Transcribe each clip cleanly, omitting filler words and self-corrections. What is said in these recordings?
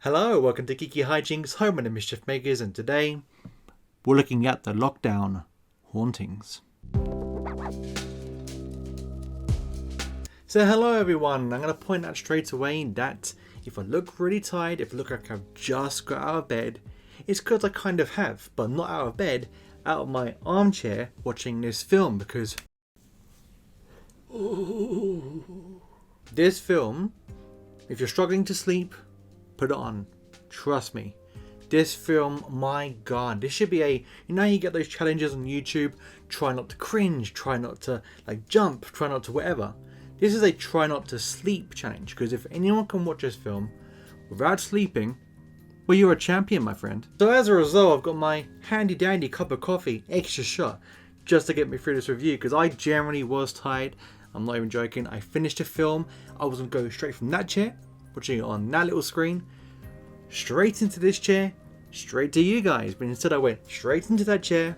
Hello, welcome to Geeky Hijinks, home of the Mischief Makers, and today we're looking at the lockdown hauntings. So hello everyone, I'm going to point out straight away that if I look really tired, if I look like I've just got out of bed, it's because I kind of have, but not out of bed, out of my armchair watching this film, because this film, if you're struggling to sleep, put it on. Trust me. This film, my god, this should be a, you know, you get those challenges on YouTube, try not to cringe, try not to jump, try not to whatever. This is a try not to sleep challenge, because if anyone can watch this film without sleeping, well, you're a champion, my friend. So as a result, I've got my handy dandy cup of coffee, extra shot, just to get me through this review, because I generally was tired. I'm not even joking. I finished the film. I was going to go straight from that chair, watching it on that little screen, straight into this chair, straight to you guys. But instead I went straight into that chair.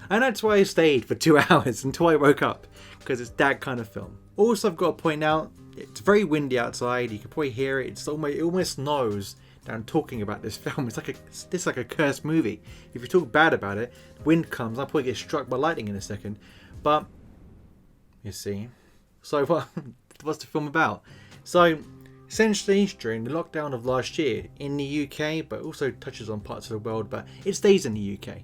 And that's why I stayed for 2 hours until I woke up, because it's that kind of film. Also, I've got to point out, it's very windy outside. You can probably hear it. It almost snows that I'm talking about this film. It's like a cursed movie. If you talk bad about it, the wind comes, I'll probably get struck by lightning in a second. But, you see. So what's the film about? So, essentially, during the lockdown of last year in the UK, but also touches on parts of the world, but it stays in the UK.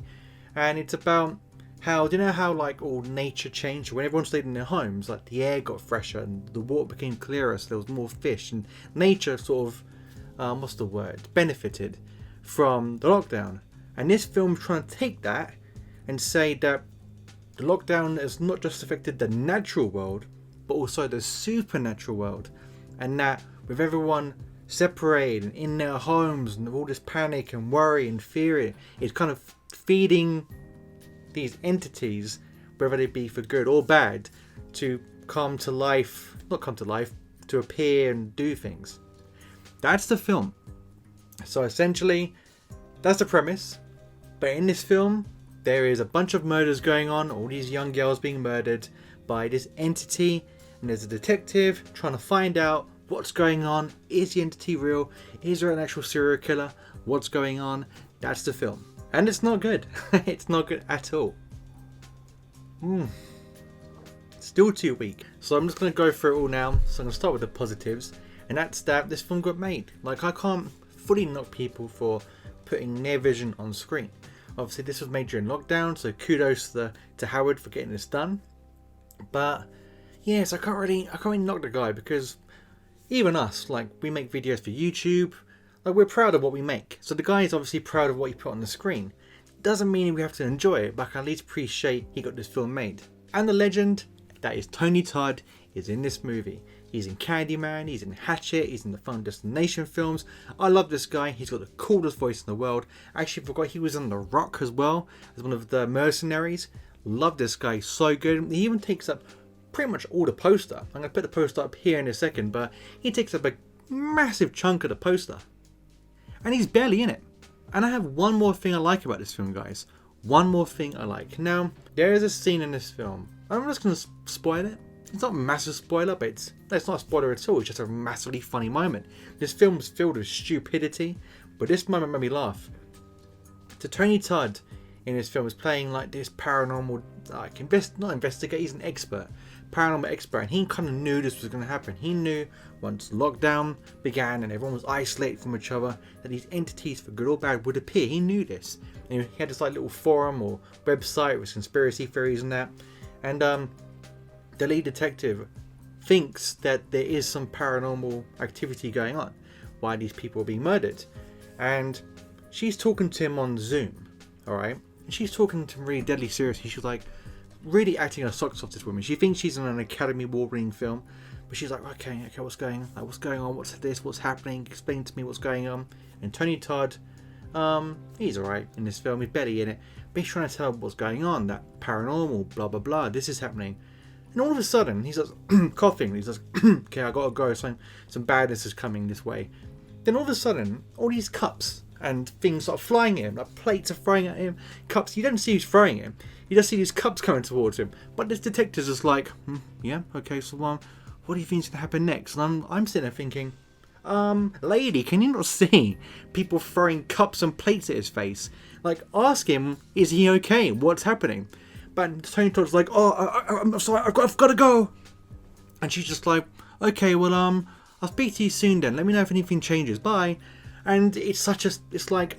And it's about how, do you know how all nature changed? When everyone stayed in their homes, the air got fresher and the water became clearer, so there was more fish, and nature sort of, benefited from the lockdown. And this film's trying to take that and say that the lockdown has not just affected the natural world, but also the supernatural world. And that with everyone separated and in their homes and all this panic and worry and fear, it's kind of feeding these entities, whether they be for good or bad, to to appear and do things. That's the film. So essentially, that's the premise. But in this film, there is a bunch of murders going on, all these young girls being murdered by this entity, and there's a detective trying to find out what's going on. Is the entity real? Is there an actual serial killer? What's going on? That's the film. And it's not good. It's not good at all. Still too weak. So I'm just going to go through it all now. So I'm going to start with the positives. And that's that this film got made. I can't fully knock people for putting their vision on screen. Obviously this was made during lockdown, so kudos to Howard for getting this done. But yes, I can't really knock the guy, because even us, we make videos for YouTube, we're proud of what we make. So the guy is obviously proud of what he put on the screen. Doesn't mean we have to enjoy it, but I can at least appreciate he got this film made. And the legend that is Tony Todd is in this movie. He's in Candyman, he's in Hatchet, he's in the Final Destination films. I love this guy, he's got the coolest voice in the world. I actually forgot he was on The Rock as well, as one of the mercenaries. Love this guy, so good. He even takes up pretty much all the poster. I'm going to put the poster up here in a second, but he takes up a massive chunk of the poster. And he's barely in it. And I have one more thing I like about this film, guys. One more thing I like. Now, there is a scene in this film. I'm just going to spoil it. It's not a massive spoiler, but it's not a spoiler at all. It's just a massively funny moment. This film's filled with stupidity, but this moment made me laugh. So Tony Todd in this film is playing this paranormal, not investigator, he's an expert, paranormal expert, and he kind of knew this was going to happen. He knew once lockdown began and everyone was isolated from each other, that these entities, for good or bad, would appear. He knew this. And he had this little forum or website with conspiracy theories and that. And the lead detective thinks that there is some paranormal activity going on, why these people are being murdered. And she's talking to him on Zoom, alright? And she's talking to him really deadly seriously. She's really acting her socks off, this woman. She thinks she's in an Academy Award-winning film, but she's like, okay, what's going on? What's this? What's happening? Explain to me what's going on. And Tony Todd, he's alright in this film. He's barely in it, but he's trying to tell her what's going on. That paranormal, blah blah blah. This is happening. And all of a sudden, he starts coughing. He says, okay, I gotta go. Some badness is coming this way. Then all of a sudden, all these cups and things start flying at him. Plates are flying at him. Cups. You don't see who's throwing him. You just see these cups coming towards him. But this detective's just yeah, okay, so what do you think's going to happen next? And I'm sitting there thinking, Lady, can you not see people throwing cups and plates at his face? Like, ask him, is he okay? What's happening? But Tony Todd's like, oh, I'm sorry, I've got to go. And she's just like, okay, well, I'll speak to you soon then. Let me know if anything changes. Bye. And it's like,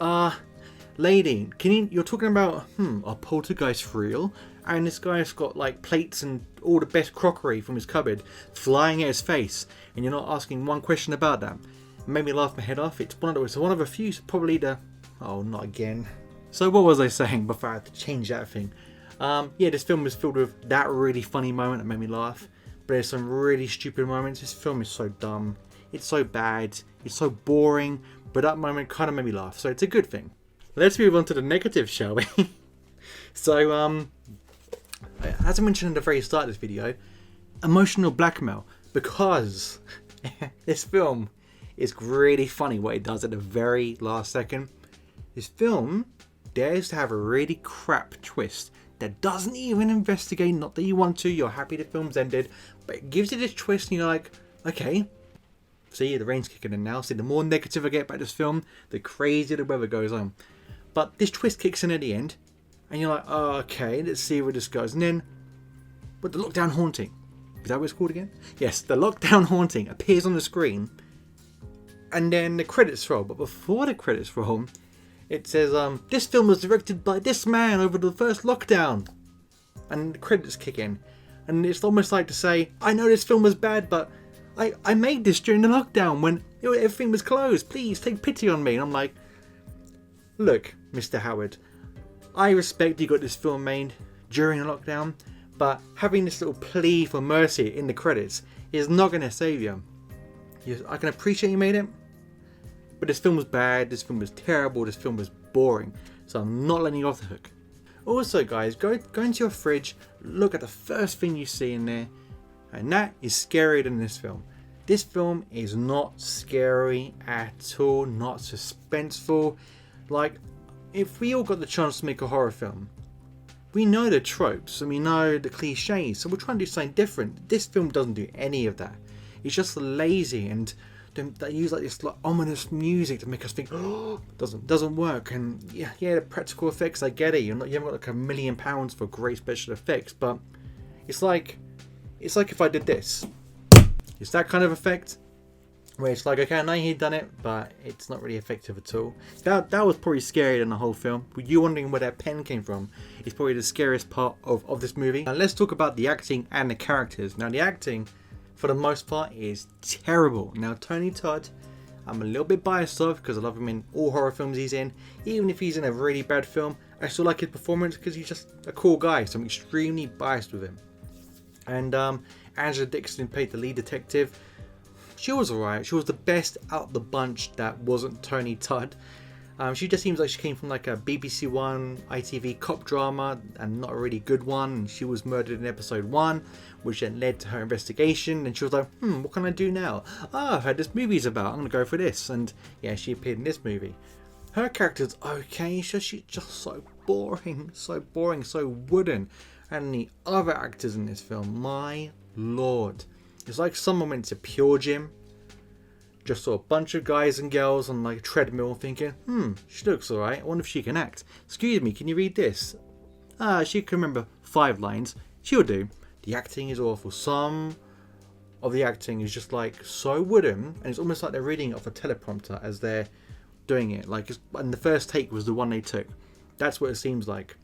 lady, you're talking about, are poltergeists real? And this guy's got like plates and all the best crockery from his cupboard flying at his face, and you're not asking one question about that. It made me laugh my head off. It's one of a few, probably oh, not again. So what was I saying before I had to change that thing? Yeah, this film was filled with that really funny moment that made me laugh, but there's some really stupid moments. This film is so dumb. It's so bad. It's so boring, but that moment kind of made me laugh, so it's a good thing. Let's move on to the negative, shall we? So, as I mentioned at the very start of this video, emotional blackmail, because this film is really funny what it does at the very last second. This film dares to have a really crap twist that doesn't even investigate, not that you want to, you're happy the film's ended, but it gives you this twist and you're like, okay, see, the rain's kicking in now, see, the more negative I get about this film, the crazier the weather goes on. But this twist kicks in at the end, and you're like, oh, okay, let's see where this goes. And then, but the Lockdown Haunting, is that what it's called again? Yes, the Lockdown Haunting appears on the screen, and then the credits roll. But before the credits roll, it says, this film was directed by this man over the first lockdown. And the credits kick in. And it's almost like to say, I know this film was bad, but I made this during the lockdown when everything was closed. Please take pity on me. And I'm like, look, Mr. Howard, I respect you got this film made during a lockdown, but having this little plea for mercy in the credits is not going to save you. I can appreciate you made it, but this film was bad, this film was terrible, this film was boring, so I'm not letting you off the hook. Also, guys, go into your fridge, look at the first thing you see in there, and that is scarier than this film. This film is not scary at all, not suspenseful. Like, if we all got the chance to make a horror film, we know the tropes and we know the cliches, so we're trying to do something different. This film doesn't do any of that. It's just lazy, and they use like this like ominous music to make us think, oh, doesn't work. And yeah, the practical effects, I get it. You haven't got like £1 million for great special effects, but it's like if I did this. It's that kind of effect where it's like, okay, I know he'd done it, but it's not really effective at all. That was probably scarier than the whole film. You wondering where that pen came from is probably the scariest part of this movie. Now let's talk about the acting and the characters. Now the acting, for the most part, is terrible. Now Tony Todd, I'm a little bit biased of because I love him in all horror films he's in. Even if he's in a really bad film, I still like his performance because he's just a cool guy, so I'm extremely biased with him. And Angela Dixon played the lead detective. She was alright. She was the best out the bunch that wasn't Tony Todd. She just seems like she came from like a BBC One ITV cop drama, and not a really good one. She was murdered in episode 1, which then led to her investigation, and she was like, what can I do now? I've heard this movie's about, I'm going to go for this. And yeah, she appeared in this movie. Her character's okay, she's just so boring, so wooden. And the other actors in this film, my lord. It's like someone went to Pure Gym, just saw a bunch of guys and girls on like a treadmill thinking, she looks alright, I wonder if she can act. Excuse me, can you read this? She can remember 5 lines. She'll do. The acting is awful. Some of the acting is just like so wooden, and it's almost like they're reading it off a teleprompter as they're doing it. Like, and the first take was the one they took. That's what it seems like.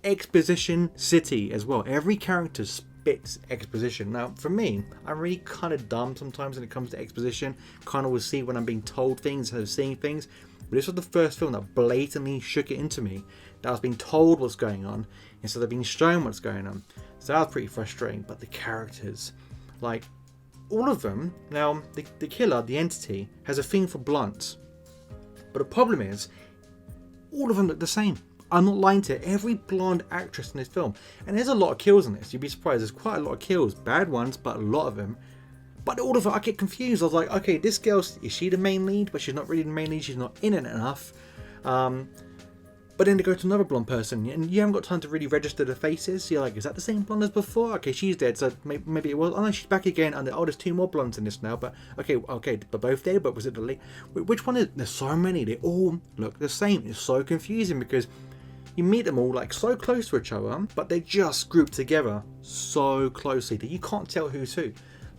Exposition city as well. Every character spits exposition. Now, for me, I'm really kind of dumb sometimes when it comes to exposition. Kind of will see when I'm being told things instead of seeing things. But this was the first film that blatantly shook it into me. That I was being told what's going on instead of being shown what's going on. So that was pretty frustrating. But the characters, like all of them. Now, the killer, the entity, has a thing for blondes. But the problem is, all of them look the same. I'm not lying to you. Every blonde actress in this film, and there's a lot of kills in this, you'd be surprised, there's quite a lot of kills, bad ones, but a lot of them. But all of them, I get confused. I was like, okay, this girl, is she the main lead? But she's not really the main lead, she's not in it enough. But then they go to another blonde person, and you haven't got time to really register the faces. So you're like, is that the same blonde as before? Okay, she's dead, so maybe it was. Oh no, she's back again. And there's 2 more blondes in this now. But okay, they're both dead. But was it the lead? Which one is? There's so many. They all look the same. It's so confusing because you meet them all like so close to each other, but they just grouped together so closely that you can't tell who's who.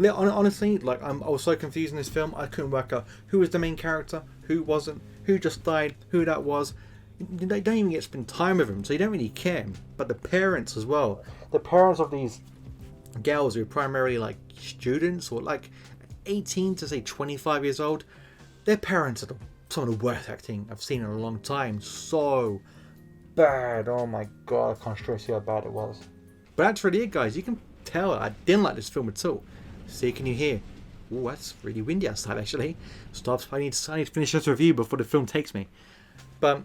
Honestly, like I was so confused in this film. I couldn't work out who was the main character, who wasn't, who just died, who that was. They don't even get to spend time with them, so you don't really care. But the parents as well. The parents of these girls who are primarily like students or like 18 to say 25 years old, their parents are some of the worst acting I've seen in a long time. So bad. Oh my god, I can't stress you how bad it was. But that's really it, guys. You can tell I didn't like this film at all. See, can you hear? Oh, that's really windy outside actually. Stop. I need to finish this review before the film takes me. But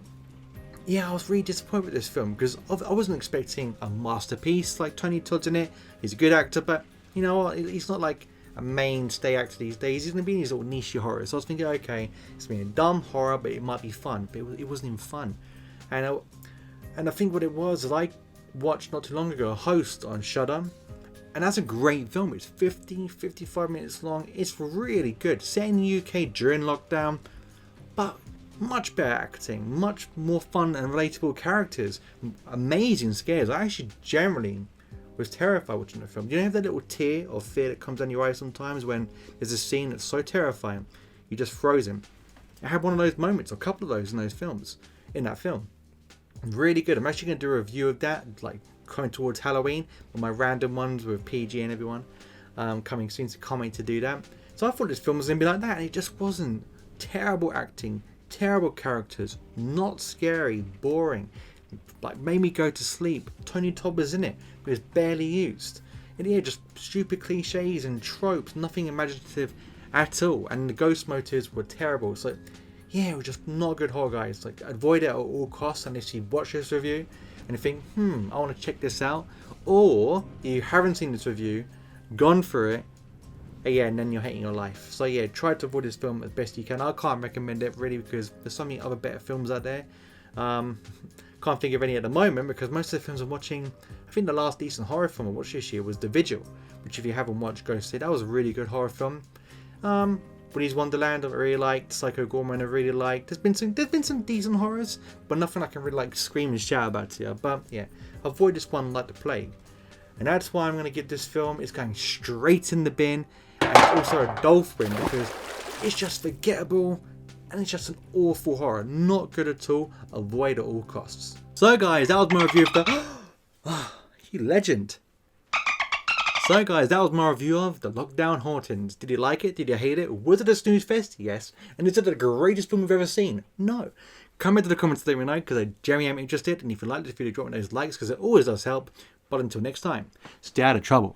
yeah, I was really disappointed with this film because I wasn't expecting a masterpiece like Tony Todd's in it. He's a good actor, but you know what? He's not like a mainstay actor these days. He's going to be in these little niche horrors. So I was thinking, okay, it's been a dumb horror, but it might be fun. But it wasn't even fun. And I think what it was is I watched not too long ago a Host on Shudder. And that's a great film. It's 55 minutes long. It's really good. Set in the UK during lockdown, but much better acting, much more fun and relatable characters, amazing scares. I actually generally was terrified watching the film. You know that little tear of fear that comes down your eyes sometimes when there's a scene that's so terrifying, you just frozen. I had one of those moments, a couple of those in that film. Really good. I'm actually going to do a review of that, like coming towards Halloween, with my random ones with PG and everyone coming soon, so can't wait to do that. So I thought this film was going to be like that, and it just wasn't. Terrible acting, terrible characters, not scary, boring, like made me go to sleep. Tony Todd was in it, but it was barely used. And yeah, just stupid cliches and tropes, nothing imaginative at all. And the ghost motives were terrible. So yeah, it was just not good horror, guys. Like, avoid it at all costs unless you watch this review and you think, I want to check this out. Or you haven't seen this review, gone through it, yeah, and then you're hating your life. So yeah, try to avoid this film as best you can. I can't recommend it really because there's so many other better films out there. Can't think of any at the moment because most of the films I'm watching, I think the last decent horror film I watched this year was The Vigil, which if you haven't watched, go see. That was a really good horror film. Willy's Wonderland I really liked. Psycho Gorman I really liked. There's been some decent horrors, but nothing I can really like scream and shout about here. But yeah, avoid this one like the plague. And that's why I'm going to give this film, it's going straight in the bin. And it's also a Dolphin because it's just forgettable and it's just an awful horror. Not good at all. Avoid at all costs. So guys, that was my review of the... you legend. So guys, that was my review of the Lockdown Hauntings. Did you like it? Did you hate it? Was it a snooze fest? Yes. And is it the greatest film we've ever seen? No. Comment in the comments to let me know because I genuinely am interested. And if you like this video, drop me those likes because it always does help. But until next time, stay out of trouble.